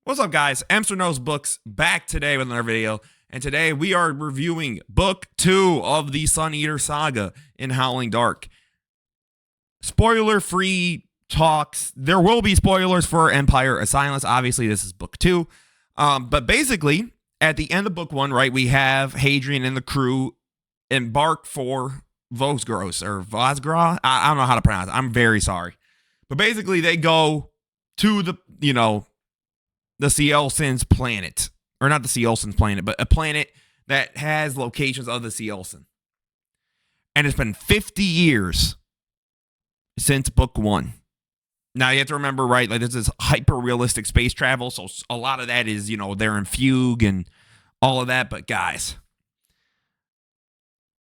What's up, guys? Amster Knows Books back today with another video, and today we are reviewing Book 2 of the Sun Eater Saga in Howling Dark. Spoiler-free talks. There will be spoilers for Empire of Silence. Obviously, this is Book 2. But basically, at the end of Book 1, right, we have Hadrian and the crew embark for Vosgros, or Vosgra. I don't know how to pronounce it. I'm very sorry. But basically, they go to the Cielsen's planet. Or not the Cielsen's planet, but a planet that has locations of the Cielsen. And it's been 50 years since Book 1. Now, you have to remember, right, like this is hyper-realistic space travel, so a lot of that is, they're in fugue and all of that. But, guys,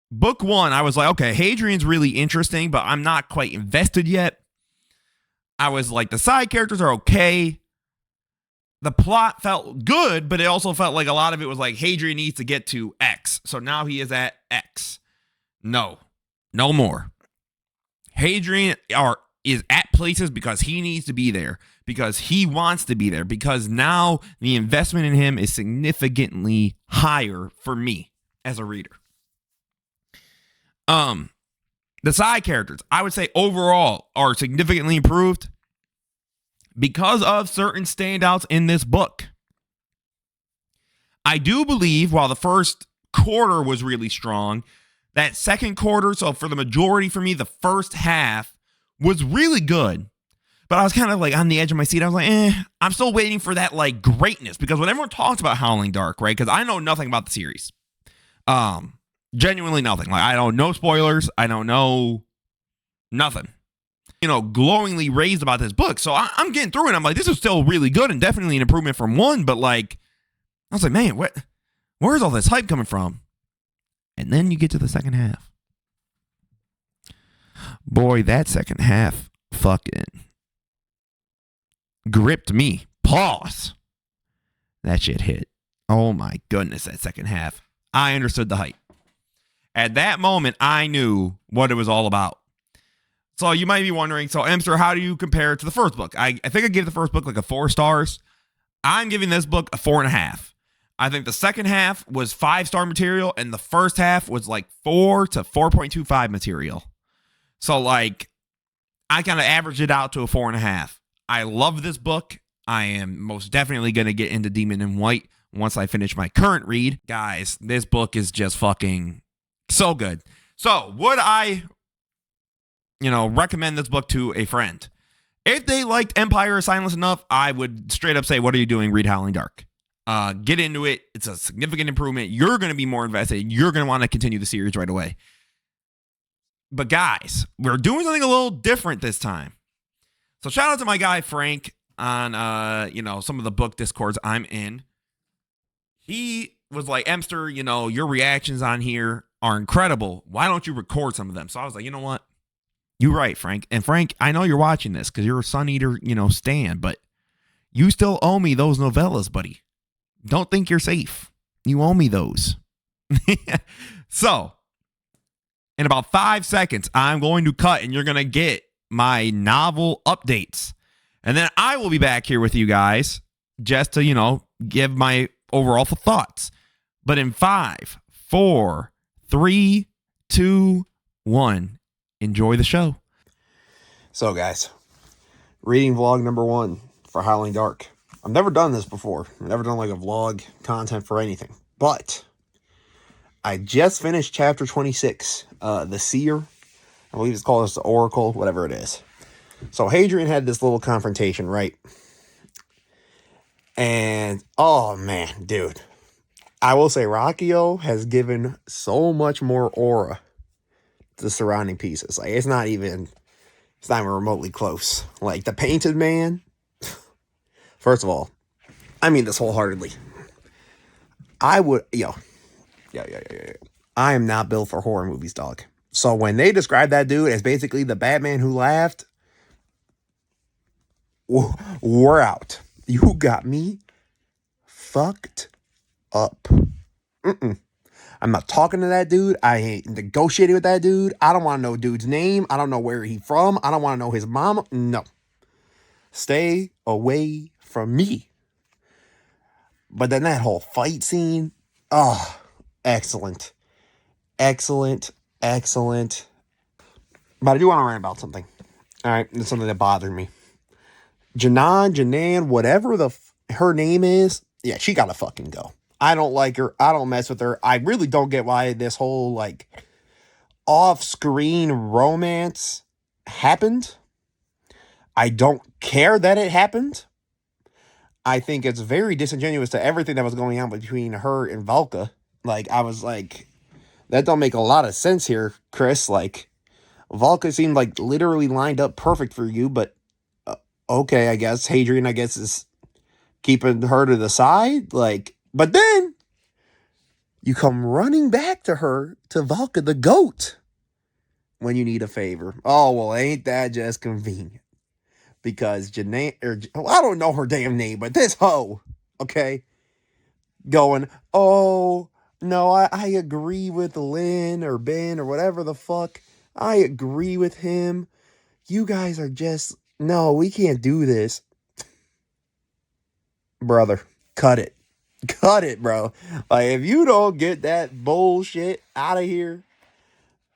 Book 1, I was like, okay, Hadrian's really interesting, but I'm not quite invested yet. I was like, the side characters are okay. The plot felt good, but it also felt like a lot of it was like Hadrian needs to get to X. So now he is at X. No more. Hadrian is at places because he needs to be there, because he wants to be there, because now the investment in him is significantly higher for me as a reader. The side characters, I would say overall, are significantly improved because of certain standouts in this book. I do believe while the first quarter was really strong, that second quarter, so for the majority for me, the first half was really good. But I was kind of like on the edge of my seat. I was like, I'm still waiting for that like greatness, because when everyone talks about Howling Dark, right? Because I know nothing about the series. Genuinely nothing. Like I don't know spoilers. I don't know nothing. Glowingly raised about this book. So I'm getting through it. I'm like, this is still really good and definitely an improvement from 1. But like, I was like, man, where's all this hype coming from? And then you get to the second half. Boy, that second half fucking gripped me. Pause. That shit hit. Oh my goodness, that second half. I understood the hype. At that moment, I knew what it was all about. So you might be wondering, so Emster, how do you compare it to the first book? I think I gave the first book like a 4 stars. I'm giving this book a 4.5. I think the second half was 5-star material, and the first half was like 4 to 4.25 material. So like, I kind of averaged it out to a 4.5. I love this book. I am most definitely going to get into Demon in White once I finish my current read. Guys, this book is just fucking so good. So would I recommend this book to a friend? If they liked Empire of Silence enough, I would straight up say, what are you doing? Read Howling Dark. Get into it. It's a significant improvement. You're going to be more invested. You're going to want to continue the series right away. But guys, we're doing something a little different this time. So shout out to my guy Frank on some of the book discords I'm in. He was like, Emster, your reactions on here are incredible. Why don't you record some of them? So I was like, you know what? You're right, Frank. And Frank, I know you're watching this because you're a Sun Eater, stan, but you still owe me those novellas, buddy. Don't think you're safe. You owe me those. So, in about 5 seconds, I'm going to cut and you're going to get my novel updates. And then I will be back here with you guys just to, give my overall thoughts. But in 5, 4, 3, 2, 1, enjoy the show. So, guys, reading vlog number 1 for Howling Dark. I've never done this before. I've never done like a vlog content for anything. But I just finished chapter 26, The Seer. I believe it's called the Oracle, whatever it is. So Hadrian had this little confrontation, right? And, oh man, dude. I will say Ruocchio has given so much more aura to the surrounding pieces. Like, it's not even remotely close. Like, the Painted Man. First of all, I mean this wholeheartedly. I would, I am not built for horror movies, dog. So when they describe that dude as basically the Batman who laughed, we're out. You got me fucked up. I'm not talking to that dude. I ain't negotiating with that dude. I don't want to know dude's name. I don't know where he from. I don't want to know his mama. No. Stay away from me. But then that whole fight scene, oh, excellent. Excellent. Excellent. But I do want to rant about something. All right, it's something that bothered me. Janan, whatever her name is, yeah, she gotta fucking go. I don't like her. I don't mess with her. I really don't get why this whole, like, off-screen romance happened. I don't care that it happened. I think it's very disingenuous to everything that was going on between her and Valka. Like, I was like, that don't make a lot of sense here, Chris. Like, Valka seemed like literally lined up perfect for you, but okay, I guess Hadrian, is keeping her to the side. Like, but then you come running back to her, to Valka the goat, when you need a favor. Oh, well, ain't that just convenient? Because I don't know her damn name, but this hoe, okay, going, oh, no, I agree with Lynn or Ben or whatever the fuck. I agree with him. You guys are just, no, we can't do this. Brother, cut it. Cut it, bro. Like, if you don't get that bullshit out of here.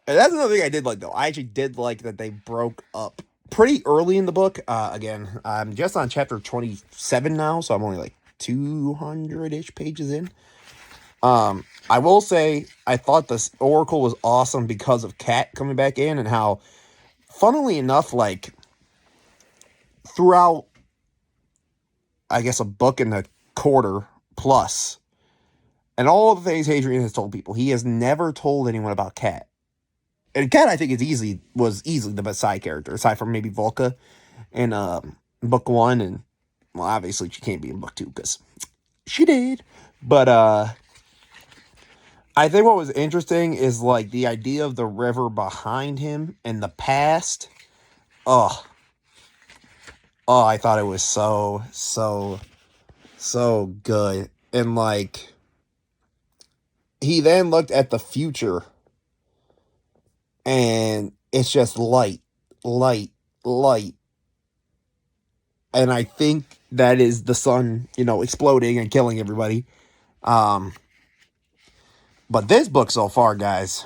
And that's another thing I did like, though. I actually did like that they broke up pretty early in the book. Again, I'm just on chapter 27 now, so I'm only like 200-ish pages in. I will say, I thought this Oracle was awesome because of Kat coming back in, and how, funnily enough, like, throughout, I guess, a book and a quarter plus, and all the things Hadrian has told people, he has never told anyone about Kat. And Kat, I think, was easily the best side character, aside from maybe Volka in book 1, and, well, obviously she can't be in book 2, because she did. But, I think what was interesting is, like, the idea of the river behind him and the past. Oh, I thought it was so good. And, like, he then looked at the future, and it's just light. And I think that is the sun, exploding and killing everybody. But this book so far, guys,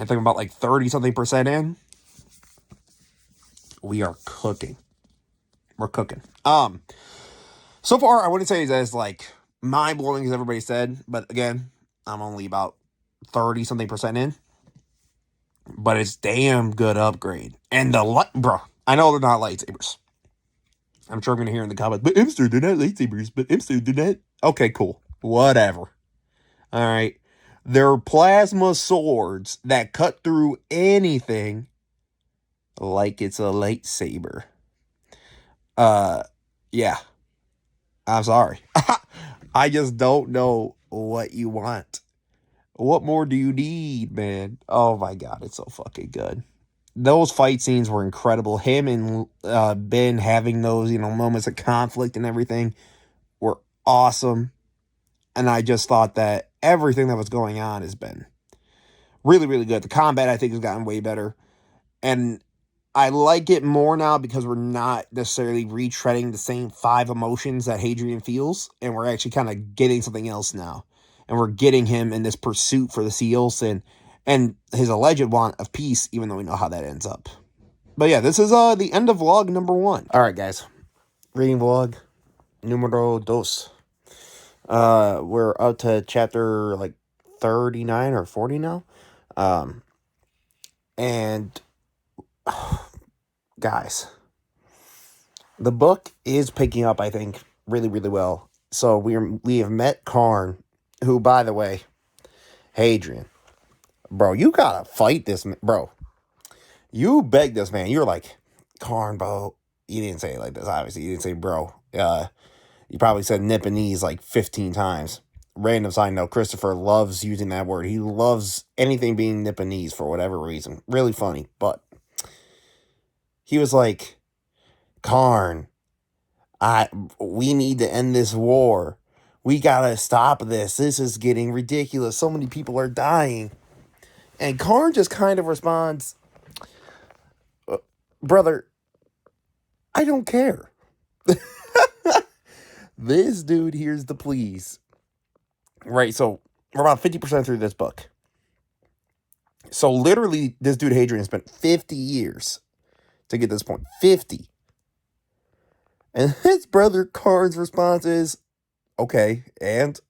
I think about like 30-something% in. We are cooking. We're cooking. So far, I wouldn't say it's as, like, mind-blowing as everybody said, but again, I'm only about 30-something% in. But it's damn good upgrade. And bro, I know they're not lightsabers. I'm sure I'm going to hear in the comments, but Imster, they're not lightsabers, but Imster, they're not. Okay, cool. Whatever. All right. They're plasma swords that cut through anything like it's a lightsaber. Yeah. I'm sorry. I just don't know what you want. What more do you need, man? Oh my god, it's so fucking good. Those fight scenes were incredible. Him and Ben having those, moments of conflict and everything were awesome. And I just thought that everything that was going on has been really, really good. The combat, I think, has gotten way better. And I like it more now because we're not necessarily retreading the same 5 emotions that Hadrian feels. And we're actually kind of getting something else now. And we're getting him in this pursuit for the seals and his alleged want of peace, even though we know how that ends up. But yeah, this is the end of vlog number 1. All right, guys. Reading vlog numero dos. We're up to chapter like 39 or 40 now. And guys, the book is picking up, I think, really, really well. So we have met Karn, who, by the way, Hadrian, bro, you gotta fight this man, bro. You begged this man. You're like, Karn, bro. You didn't say it like this, obviously. You didn't say bro. You probably said Nipponese like 15 times. Random side note, Christopher loves using that word. He loves anything being Nipponese for whatever reason. Really funny, but he was like, Karn, we need to end this war. We gotta stop this. This is getting ridiculous. So many people are dying. And Karn just kind of responds, brother, I don't care. this dude here's the please. Right, so we're about 50% through this book. So literally, this dude Hadrian spent 50 years to get this point. 50. And his brother Karn's response is, okay, and?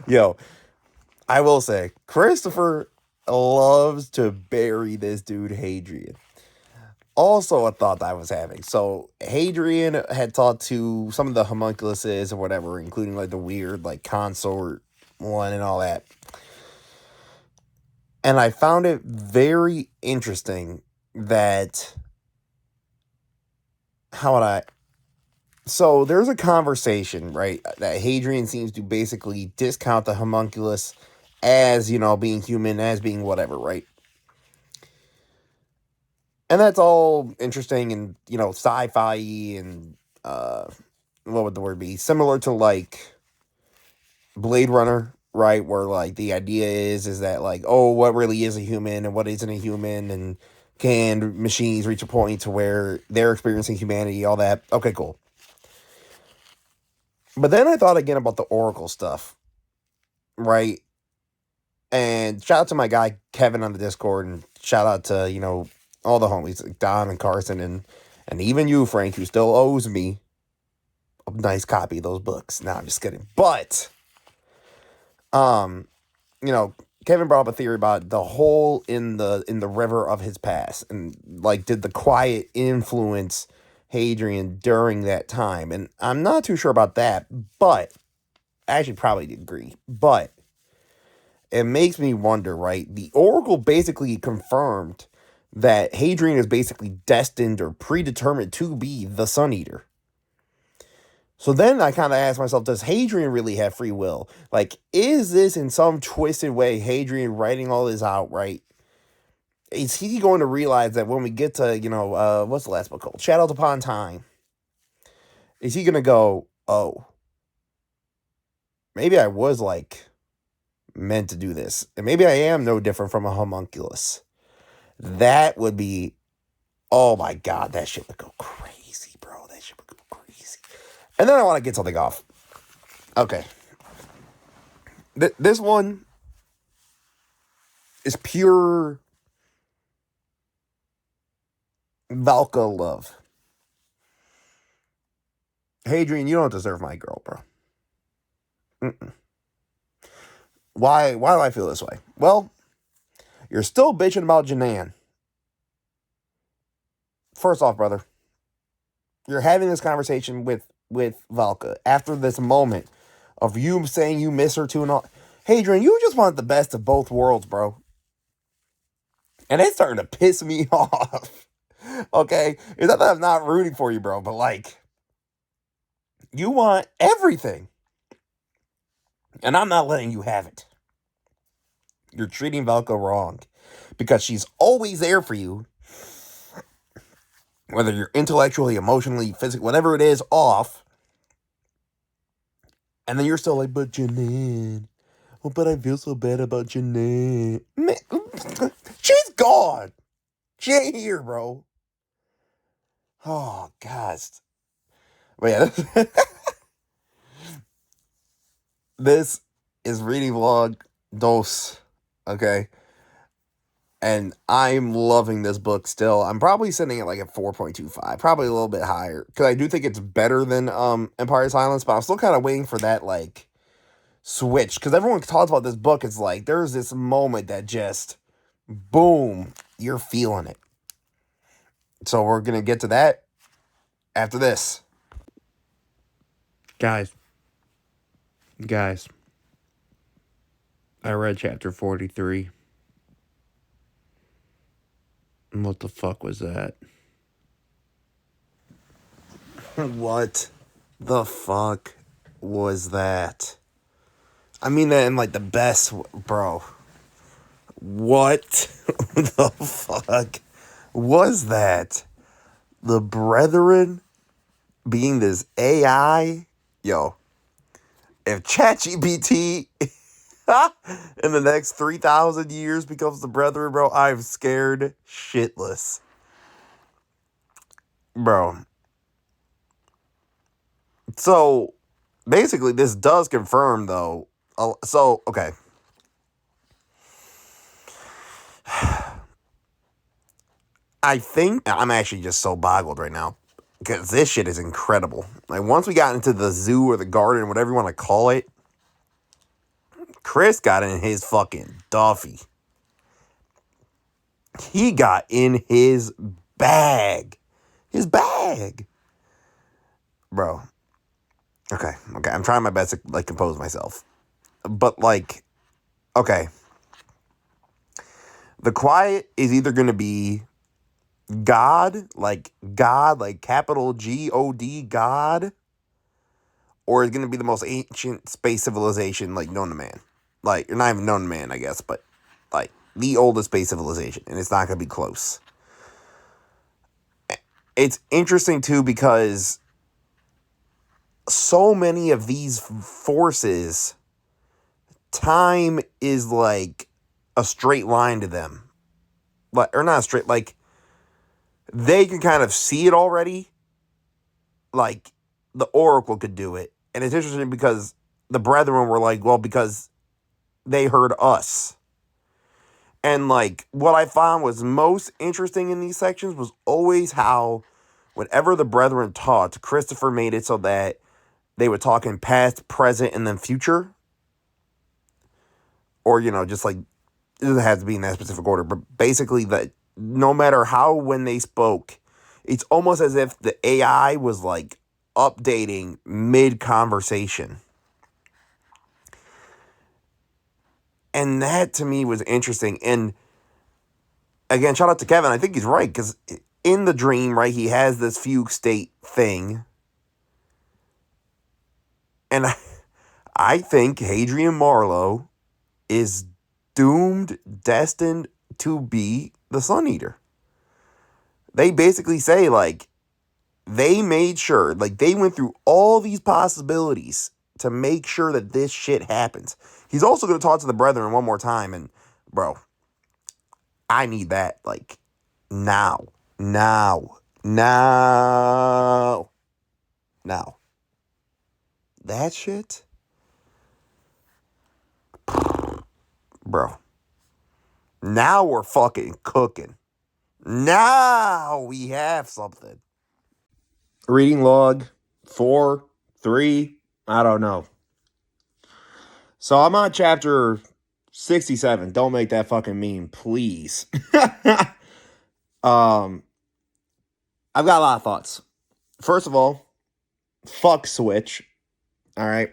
Yo, I will say, Christopher loves to bury this dude Hadrian. Also a thought that I was having. So Hadrian had talked to some of the homunculuses or whatever, including like the weird like consort one and all that. And I found it very interesting that so there's a conversation, right, that Hadrian seems to basically discount the homunculus as, being human, as being whatever, right? And that's all interesting and, sci-fi and, what would the word be? Similar to, like, Blade Runner, right? Where, like, the idea is that, like, oh, what really is a human and what isn't a human, and can machines reach a point to where they're experiencing humanity, all that. Okay, cool. But then I thought again about the Oracle stuff, right? And shout out to my guy Kevin on the Discord, and shout out to, all the homies like Don and Carson and even you, Frank, who still owes me a nice copy of those books. Nah, I'm just kidding. But Kevin brought up a theory about the hole in the river of his past, and like, did the quiet influence Hadrian during that time? And I'm not too sure about that, but I actually probably agree. But it makes me wonder, right? The Oracle basically confirmed that Hadrian is basically destined or predetermined to be the Sun Eater. So then I kind of asked myself, does Hadrian really have free will? Like, is this in some twisted way Hadrian writing all this out, right? Is he going to realize that when we get to, what's the last book called? Shadows Upon Time. Is he going to go, oh, maybe I was, like, meant to do this. And maybe I am no different from a homunculus. That would be, oh my God, that shit would go crazy, bro. That shit would go crazy. And then I want to get something off. Okay. This one is pure Valka love. Hadrian, you don't deserve my girl, bro. Mm-mm. Why do I feel this way? Well, you're still bitching about Janan. First off, brother, you're having this conversation with Valka after this moment of you saying you miss her too and all. Hadrian, you just want the best of both worlds, bro. And it's starting to piss me off. Okay? It's not that I'm not rooting for you, bro, but like, you want everything. And I'm not letting you have it. You're treating Valka wrong. Because she's always there for you. Whether you're intellectually, emotionally, physically, whatever it is, off. And then you're still like, but Janan. Oh, but I feel so bad about Janan. Man, she's gone. She ain't here, bro. Oh, God. But yeah, this is Reading Vlog Dos. Okay? And I'm loving this book still. I'm probably sitting at like a 4.25. Probably a little bit higher. Because I do think it's better than Empire of Silence. But I'm still kind of waiting for that, like, switch. Because everyone talks about this book. It's like, there's this moment that just, boom, you're feeling it. So we're going to get to that after this. Guys, I read chapter 43. What the fuck was that? What the fuck was that? I mean that in like the best, bro. What the fuck was that? The Brethren being this AI? Yo, if ChatGPT in the next 3,000 years becomes the Brethren, bro, I'm scared shitless. Bro. So basically, this does confirm, though. So, okay. I think I'm actually just so boggled right now because this shit is incredible. Like, once we got into the zoo or the garden, whatever you want to call it, Chris got in his fucking Duffy. He got in his bag. His bag. Bro. Okay. I'm trying my best to, like, compose myself. But, like, okay. The quiet is either going to be God, like capital God, God, or it's going to be the most ancient space civilization, like, known to man. Like, you're not even known to man, I guess, but, like, the oldest space civilization, and it's not going to be close. It's interesting, too, because so many of these forces, time is like a straight line to them. Like, or not straight, like, they can kind of see it already. Like, the Oracle could do it. And it's interesting because the brethren were like, well, because they heard us. And, like, what I found was most interesting in these sections was always how whatever the brethren taught, Christopher made it so that they would talk in past, present, and then future. Or, just like, it doesn't have to be in that specific order. But basically, that no matter how, when they spoke, it's almost as if the AI was, like, updating mid-conversation. And that, to me, was interesting. And, again, shout out to Kevin. I think he's right, because in the dream, right, he has this fugue state thing. And I think Hadrian Marlowe is doomed, destined to be the Sun Eater. They basically say, like, they made sure, like, they went through all these possibilities to make sure that this shit happens. He's also going to talk to the brethren one more time, and, bro, I need that, like, now. That shit, bro. Now we're fucking cooking. Now we have something. Reading log 4, 3, I don't know. So I'm on chapter 67. Don't make that fucking meme, please. I've got a lot of thoughts. First of all, fuck Switch. All right.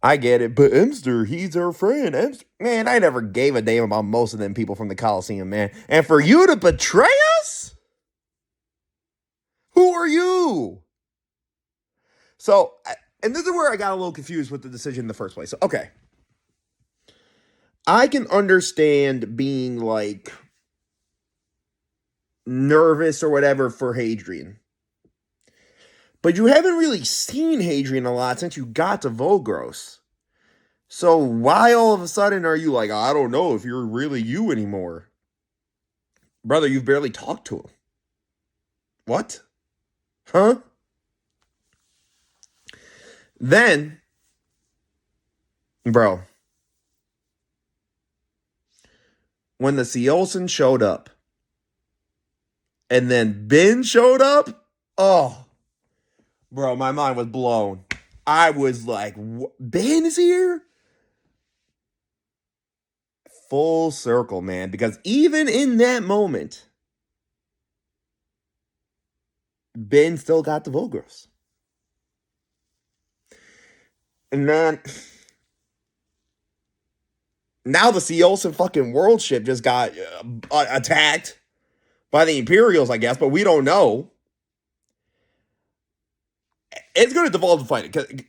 I get it, but Emster, he's our friend. Man, I never gave a damn about most of them people from the Coliseum, man. And for you to betray us? Who are you? So, and this is where I got a little confused with the decision in the first place. So, okay. I can understand being, like, nervous or whatever for Hadrian. But you haven't really seen Hadrian a lot since you got to Vogros. So why all of a sudden are you like, I don't know if you're really you anymore? Brother, you've barely talked to him. What? Huh? Then, bro, when the Seolson showed up, and then Ben showed up, oh, bro, my mind was blown. I was like, Ben is here? Full circle, man, because even in that moment, Ben still got the Vogros. And then now the Seolson fucking world ship just got attacked by the Imperials, I guess, but we don't know. It's going to devolve to fight it.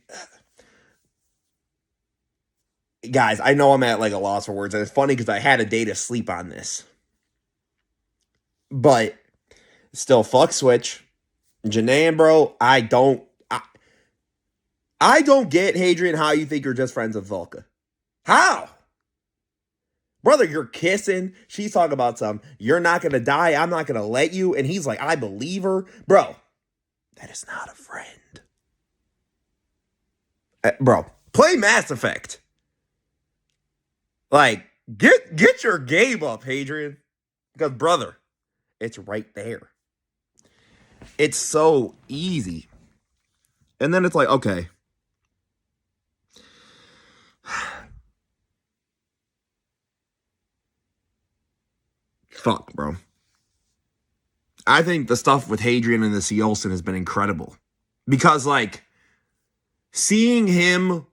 Guys, I know I'm at like a loss for words, and it's funny because I had a day to sleep on this. But still, fuck Switch. Janaean, bro, I don't get, Hadrian, how you think you're just friends with Volka. How? Brother, you're kissing. She's talking about you're not going to die. I'm not going to let you. And he's like, I believe her. Bro, that is not a friend. Bro, play Mass Effect. Like, get your game up, Hadrian. Because, brother, it's right there. It's so easy. And then it's like, okay. Fuck, bro. I think the stuff with Hadrian and the Seolson has been incredible. Because, like, seeing him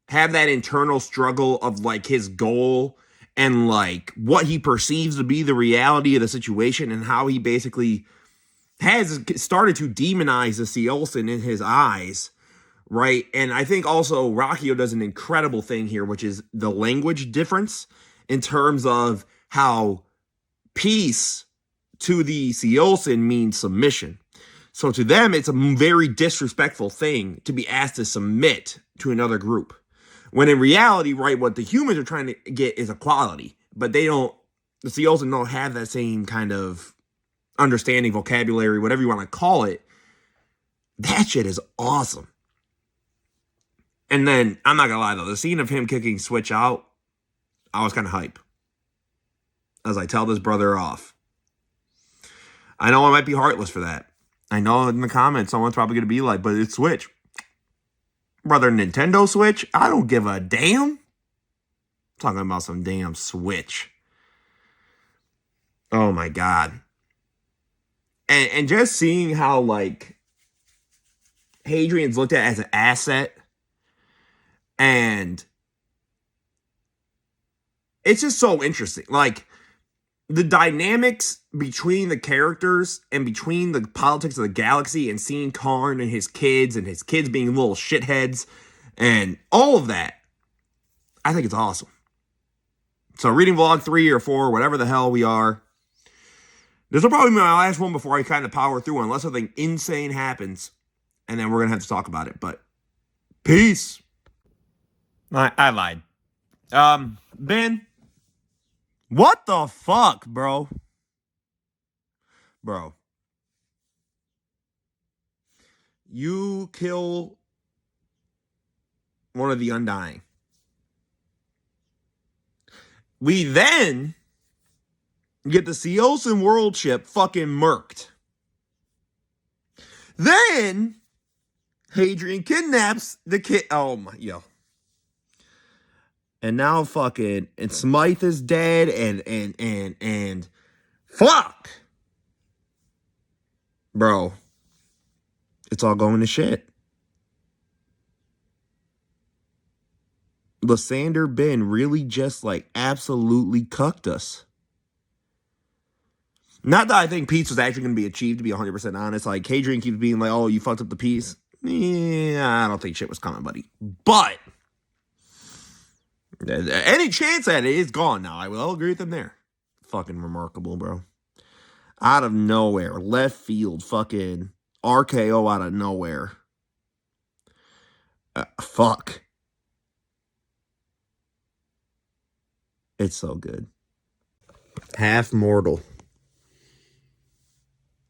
have that internal struggle of, like, his goal and, like, what he perceives to be the reality of the situation and how he basically has started to demonize the Seolson in his eyes, right? And I think also Ruocchio does an incredible thing here, which is the language difference in terms of how peace to the Seolson means submission. So to them, it's a very disrespectful thing to be asked to submit to another group. When in reality, right, what the humans are trying to get is equality. But they don't, the Seolson don't have that same kind of understanding, vocabulary, whatever you want to call it. That shit is awesome. And then, I'm not gonna lie though, the scene of him kicking Switch out, I was kind of hype. As I tell this brother off. I know I might be heartless for that. I know in the comments someone's probably gonna be like, but it's Switch. Brother, Nintendo Switch? I don't give a damn. I'm talking about some damn Switch. Oh my God. And just seeing how, like, Hadrian's looked at as an asset, and it's just so interesting. Like, the dynamics between the characters and between the politics of the galaxy and seeing Karn and his kids being little shitheads and all of that, I think it's awesome. So reading vlog 3 or 4, whatever the hell we are, this will probably be my last one before I kind of power through, unless something insane happens, and then we're going to have to talk about it. But peace. I lied. Ben, what the fuck, bro? Bro. You kill one of the Undying. We then get the Seolson world ship fucking murked. Then Hadrian kidnaps the kid. Oh my, yo. And now fucking, and Smythe is dead, and fuck. Bro. It's all going to shit. Lysander Ben really just, like, absolutely cucked us. Not that I think peace was actually going to be achieved, to be 100% honest. Like, Hadrian keeps being like, oh, you fucked up the peace. Yeah, I don't think shit was coming, buddy. But any chance at it is gone now. I will agree with him there. Fucking remarkable, bro. Out of nowhere. Left field. Fucking RKO out of nowhere. Fuck. It's so good. Half mortal.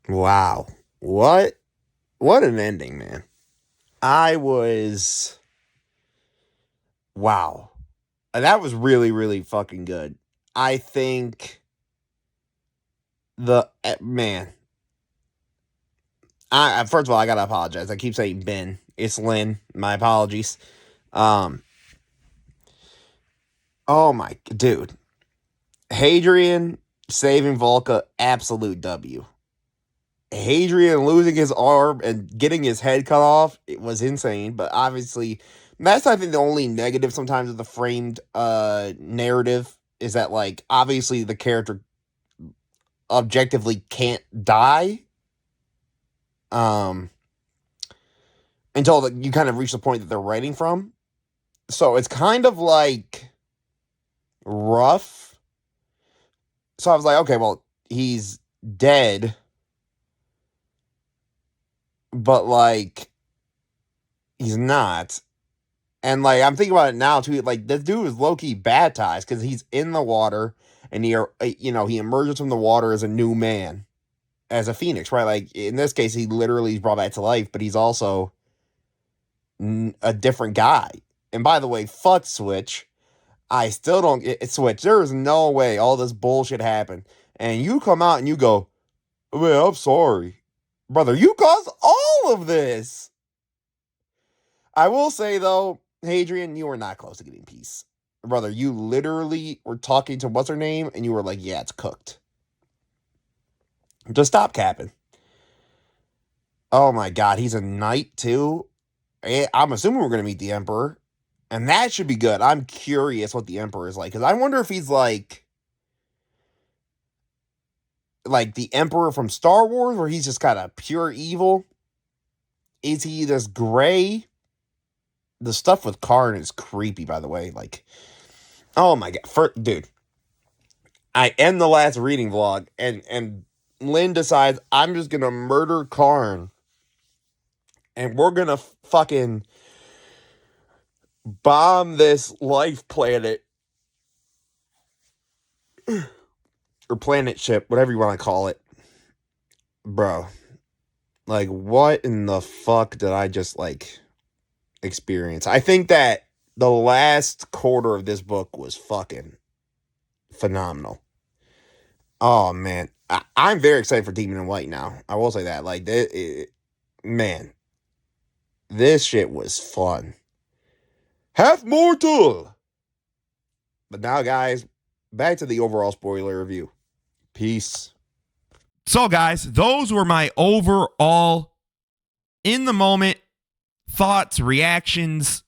Wow. What an ending, man. Wow. That was really, really fucking good. I think man. First of all, I gotta apologize. I keep saying Ben. It's Lynn. My apologies. Oh my dude. Hadrian saving Volca, absolute W. Hadrian losing his arm and getting his head cut off, it was insane. But obviously, that's, I think, the only negative sometimes of the framed narrative is that, like, obviously the character objectively can't die until you kind of reach the point that they're writing from. So it's kind of, like, rough. So I was like, okay, well, he's dead. But, like, he's not. And, like, I'm thinking about it now, too. Like, this dude is low-key baptized because he's in the water and he emerges from the water as a new man, as a phoenix, right? Like, in this case, he literally is brought back to life, but he's also a different guy. And by the way, fuck Switch. I still don't get Switch. There is no way all this bullshit happened. And you come out and you go, man, I'm sorry. Brother, you caused all of this. I will say, though, Hadrian, you were not close to getting peace. Brother, you literally were talking to what's her name, and you were like, yeah, it's cooked. Just stop capping. Oh my god, he's a knight, too? I'm assuming we're going to meet the Emperor. And that should be good. I'm curious what the Emperor is like. Because I wonder if he's like the Emperor from Star Wars, where he's just kind of pure evil. Is he this gray? The stuff with Karn is creepy, by the way. Like, oh my god. Dude, I end the last reading vlog, and Lynn decides I'm just going to murder Karn. And we're going to fucking bomb this life planet. Or planet ship, whatever you want to call it. Bro. Like, what in the fuck did I just, like, experience? I think that the last quarter of this book was fucking phenomenal. Oh, man. I'm very excited for Demon in White now. I will say that. Like, man. This shit was fun. Half mortal! But now, guys, back to the overall spoiler review. Peace. So, guys, those were my overall, in the moment, thoughts, reactions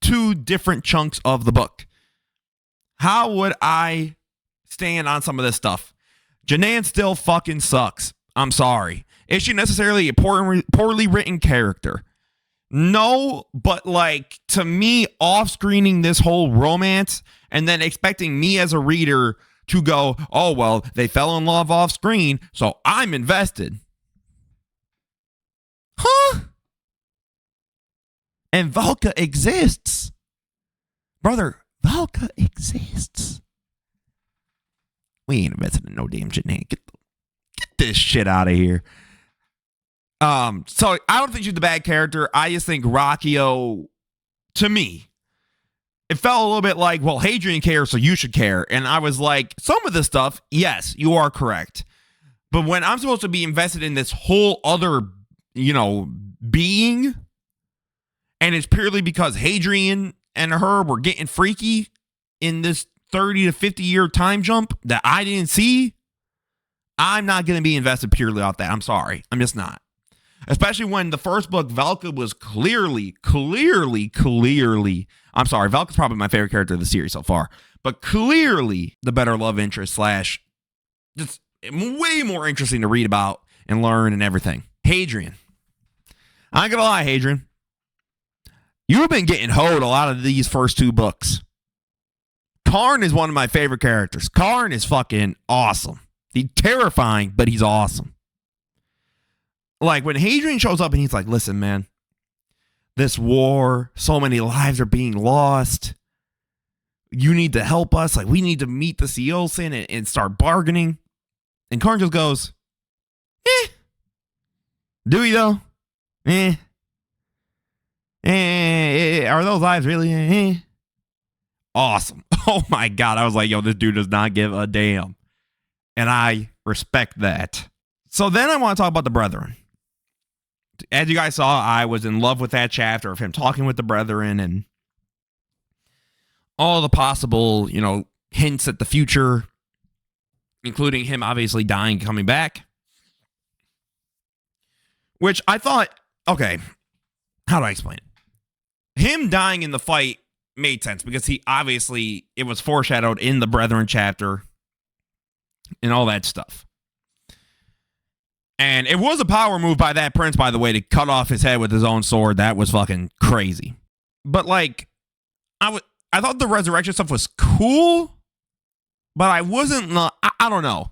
to different chunks of the book. How would I stand on some of this stuff? Janan still fucking sucks. I'm sorry. Is she necessarily a poorly written character? No, but like, to me, off-screening this whole romance and then expecting me as a reader to go, oh, well, they fell in love off screen, so I'm invested. Huh? And Valka exists. Brother, Valka exists. We ain't invested in no damn Janan. Get this shit out of here. So I don't think she's the bad character. I just think Ruocchio, to me, it felt a little bit like, well, Hadrian cares, so you should care. And I was like, some of this stuff, yes, you are correct. But when I'm supposed to be invested in this whole other, being, and it's purely because Hadrian and her were getting freaky in this 30 to 50 year time jump that I didn't see, I'm not going to be invested purely off that. I'm sorry. I'm just not. Especially when the first book, Valka was clearly, I'm sorry, Valka's probably my favorite character of the series so far, but clearly the better love interest / just way more interesting to read about and learn and everything. Hadrian. I ain't gonna lie, Hadrian. You've been getting hoed a lot of these first two books. Karn is one of my favorite characters. Karn is fucking awesome. He's terrifying, but he's awesome. Like, when Hadrian shows up and he's like, listen, man, this war, so many lives are being lost. You need to help us. Like, we need to meet the Seolsin and start bargaining. And Karn just goes, do we though? Are those lives really? Awesome. Oh my God. I was like, yo, this dude does not give a damn. And I respect that. So then I want to talk about the Brethren. As you guys saw, I was in love with that chapter of him talking with the Brethren and all the possible, hints at the future, including him obviously dying, coming back. Which I thought, okay, how do I explain it? Him dying in the fight made sense because it was foreshadowed in the Brethren chapter and all that stuff. And it was a power move by that prince, by the way, to cut off his head with his own sword. That was fucking crazy. But like, I thought the resurrection stuff was cool, but I wasn't, I don't know.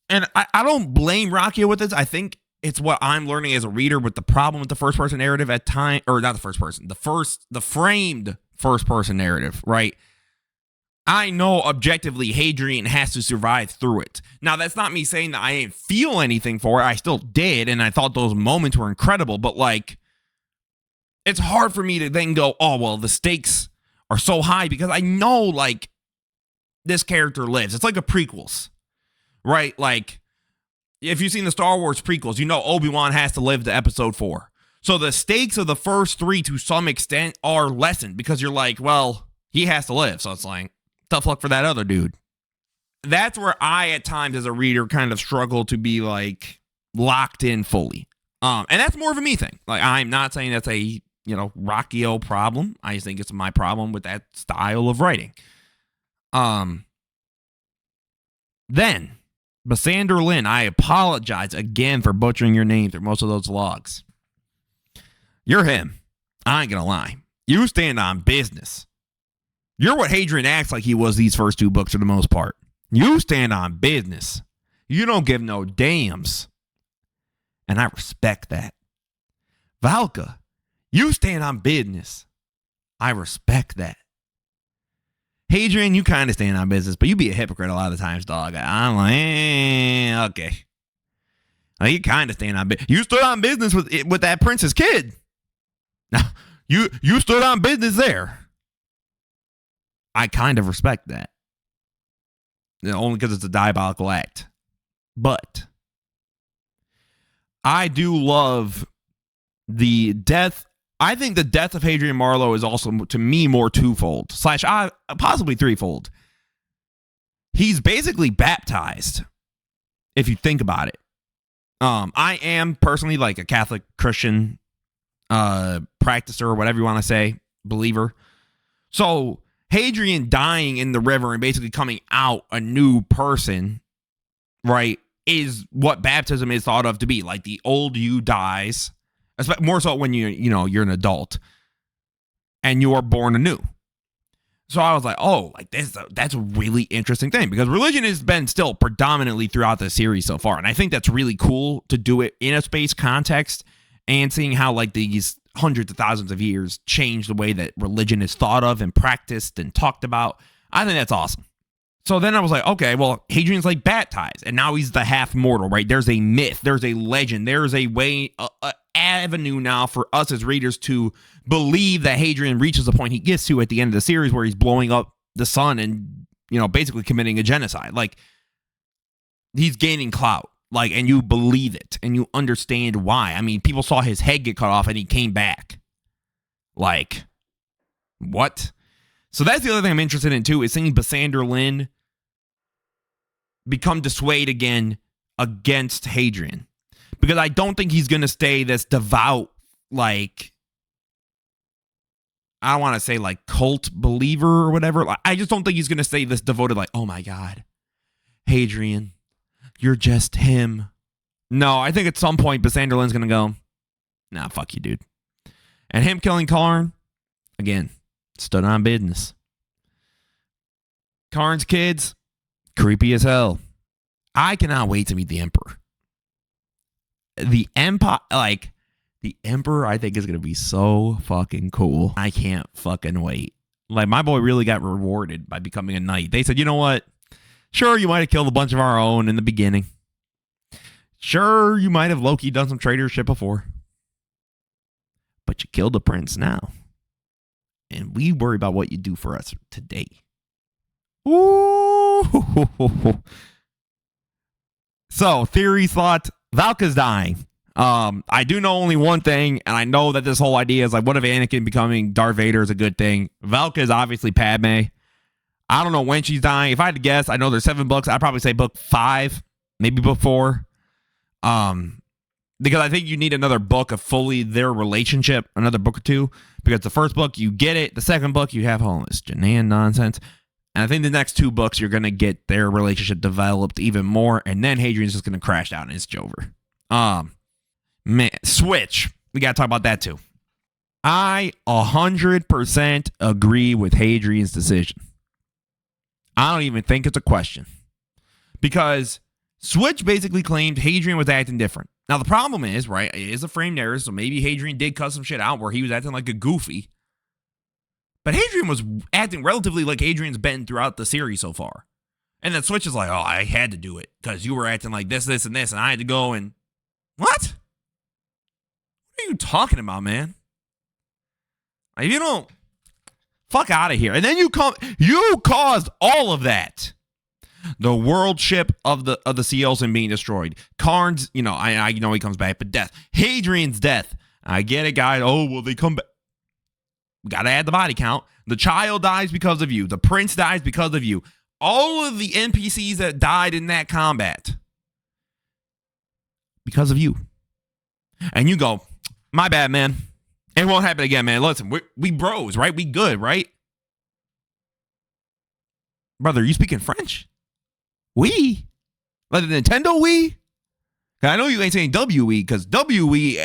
And I don't blame Ruocchio with this. I think it's what I'm learning as a reader with the problem with the first person narrative at time, or not the first person, the framed first person narrative, right? I know objectively Hadrian has to survive through it. Now, that's not me saying that I didn't feel anything for it. I still did, and I thought those moments were incredible, but like, it's hard for me to then go, oh, well, the stakes are so high because I know, like, this character lives. It's like a prequels, right? Like, if you've seen the Star Wars prequels, you know Obi-Wan has to live to episode 4. So the stakes of the first 3 to some extent are lessened because you're like, well, he has to live. So it's like, tough luck for that other dude. That's where I, at times as a reader, kind of struggle to be like locked in fully. And that's more of a me thing. Like, I'm not saying that's a, Ruocchio problem. I just think it's my problem with that style of writing. Then Basander Lynn, I apologize again for butchering your name through most of those logs. You're him. I ain't gonna lie. You stand on business. You're what Hadrian acts like he was these first 2 books for the most part. You stand on business. You don't give no damns. And I respect that. Valka, you stand on business. I respect that. Hadrian, you kind of stand on business, but you be a hypocrite a lot of the times, dog. I'm like, okay. Like, you kind of stand on business. You stood on business with that prince's kid. Now, you stood on business there. I kind of respect that. Only because it's a diabolical act. But I do love the death. I think the death of Hadrian Marlowe is also, to me, more twofold, / possibly threefold. He's basically baptized, if you think about it. I am personally like a Catholic Christian practicer, or whatever you want to say, believer. So Hadrian dying in the river and basically coming out a new person, right, is what baptism is thought of to be. Like, the old you dies, more so when you're an adult and you are born anew. So I was like, oh, like that's a really interesting thing, because religion has been still predominantly throughout the series so far. And I think that's really cool to do it in a space context, and seeing how like these hundreds of thousands of years change the way that religion is thought of and practiced and talked about. I think that's awesome. So then I was like, okay, well, Hadrian's like baptized, and now he's the half mortal, right? There's a myth, there's a legend, there's a way, avenue now for us as readers to believe that Hadrian reaches the point he gets to at the end of the series where he's blowing up the sun and, basically committing a genocide. Like, he's gaining clout, like, and you believe it and you understand why. I mean, people saw his head get cut off and he came back. Like, what? So that's the other thing I'm interested in too, is seeing Basander Lynn become dissuade again against Hadrian. Because I don't think he's going to stay this devout, like, I don't want to say like cult believer or whatever. Like, I just don't think he's going to stay this devoted, like, oh my God, Hadrian, you're just him. No, I think at some point Basander Lynn's going to go, nah, fuck you, dude. And him killing Karn, again, stood on business. Karn's kids, creepy as hell. I cannot wait to meet the Emperor. The Empire, like, the Emperor, I think is going to be so fucking cool. I can't fucking wait. Like, my boy really got rewarded by becoming a knight. They said, you know what? Sure, you might have killed a bunch of our own in the beginning. Sure, you might have low-key done some traitorship before. But you killed a prince now. And we worry about what you do for us today. Ooh. So, theory thought, Valka's dying. I do know only one thing, and I know that this whole idea is like, what if Anakin becoming Darth Vader is a good thing? Valka is obviously Padme. I don't know when she's dying. If I had to guess, I know there's 7 books. I'd probably say book 5, maybe book 4. Because I think you need another book of fully their relationship, another book or 2. Because the first book, you get it. The second book, you have all this Janan nonsense. And I think the next 2 books, you're going to get their relationship developed even more. And then Hadrian's just going to crash out and it's over. Man, Switch. We got to talk about that too. I 100% agree with Hadrian's decision. I don't even think it's a question. Because Switch basically claimed Hadrian was acting different. Now, the problem is, right, it is a frame narrative, so maybe Hadrian did cut some shit out where he was acting like a goofy. But Hadrian was acting relatively like Hadrian's been throughout the series so far. And then Switch is like, oh, I had to do it because you were acting like this, this, and this, and I had to go and... What? What are you talking about, man? If you don't, fuck out of here. And then you caused all of that. The world ship of the seals and being destroyed. Karn's, I know he comes back, but death. Hadrian's death. I get it, guys. Oh, well, they come back. Gotta add the body count. The child dies because of you. The prince dies because of you. All of the NPCs that died in that combat because of you. And you go, my bad, man. It won't happen again, man. Listen, we bros, right? We good, right? Brother, you speaking French? We? Like the Nintendo Wii? I know you ain't saying WE, because WE,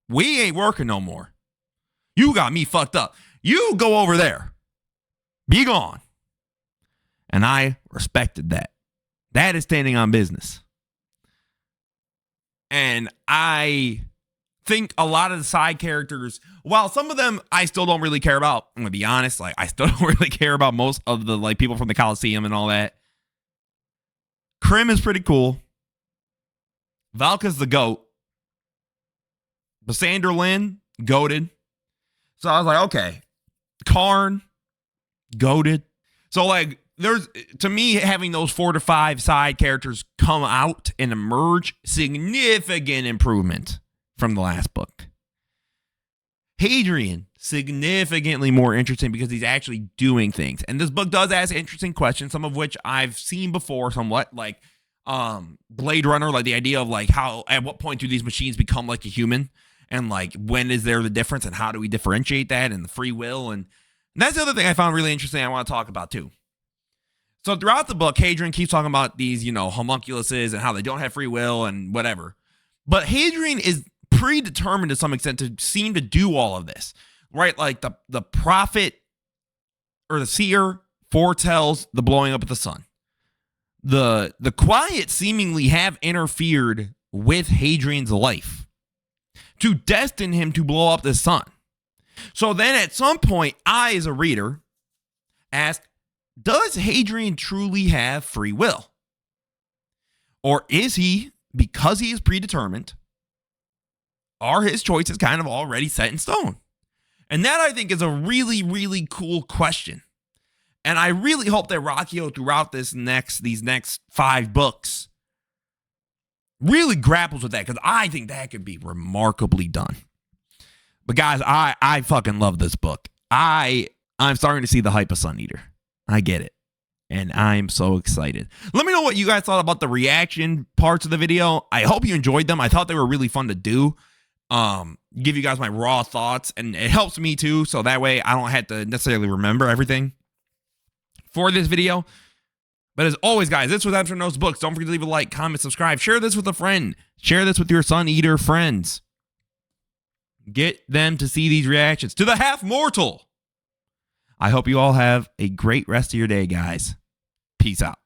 we ain't working no more. You got me fucked up. You go over there. Be gone. And I respected that. That is standing on business. And I think a lot of the side characters, while some of them I still don't really care about, I'm gonna be honest, like I still don't really care about most of the like people from the Colosseum and all that. Krim is pretty cool. Valka's the GOAT. Basander Lin, goated. So I was like, okay. Karn, goated. So like, there's, to me, having those 4 to 5 side characters come out and emerge, significant improvement from the last book. Hadrian, significantly more interesting because he's actually doing things. And this book does ask interesting questions, some of which I've seen before somewhat, like Blade Runner, like the idea of like how, at what point do these machines become like a human? And like, when is there the difference and how do we differentiate that and the free will? And that's the other thing I found really interesting I want to talk about too. So throughout the book, Hadrian keeps talking about these, homunculuses and how they don't have free will and whatever. But Hadrian is predetermined to some extent to seem to do all of this, right? Like the prophet or the seer foretells the blowing up of the sun. The quiet seemingly have interfered with Hadrian's life to destine him to blow up the sun. So then at some point, I, as a reader, ask, does Hadrian truly have free will? Or is he, because he is predetermined, are his choices kind of already set in stone? And that, I think, is a really, really cool question. And I really hope that Ruocchio, throughout these next 5 books, really grapples with that, because I think that could be remarkably done. But guys, I fucking love this book. I'm starting to see the hype of Sun Eater. I get it. And I'm so excited. Let me know what you guys thought about the reaction parts of the video. I hope you enjoyed them. I thought they were really fun to do. Give you guys my raw thoughts. And it helps me too. So that way I don't have to necessarily remember everything for this video. But as always, guys, this was Ems from Those Books. Don't forget to leave a like, comment, subscribe. Share this with a friend. Share this with your Sun Eater friends. Get them to see these reactions to the Half Mortal. I hope you all have a great rest of your day, guys. Peace out.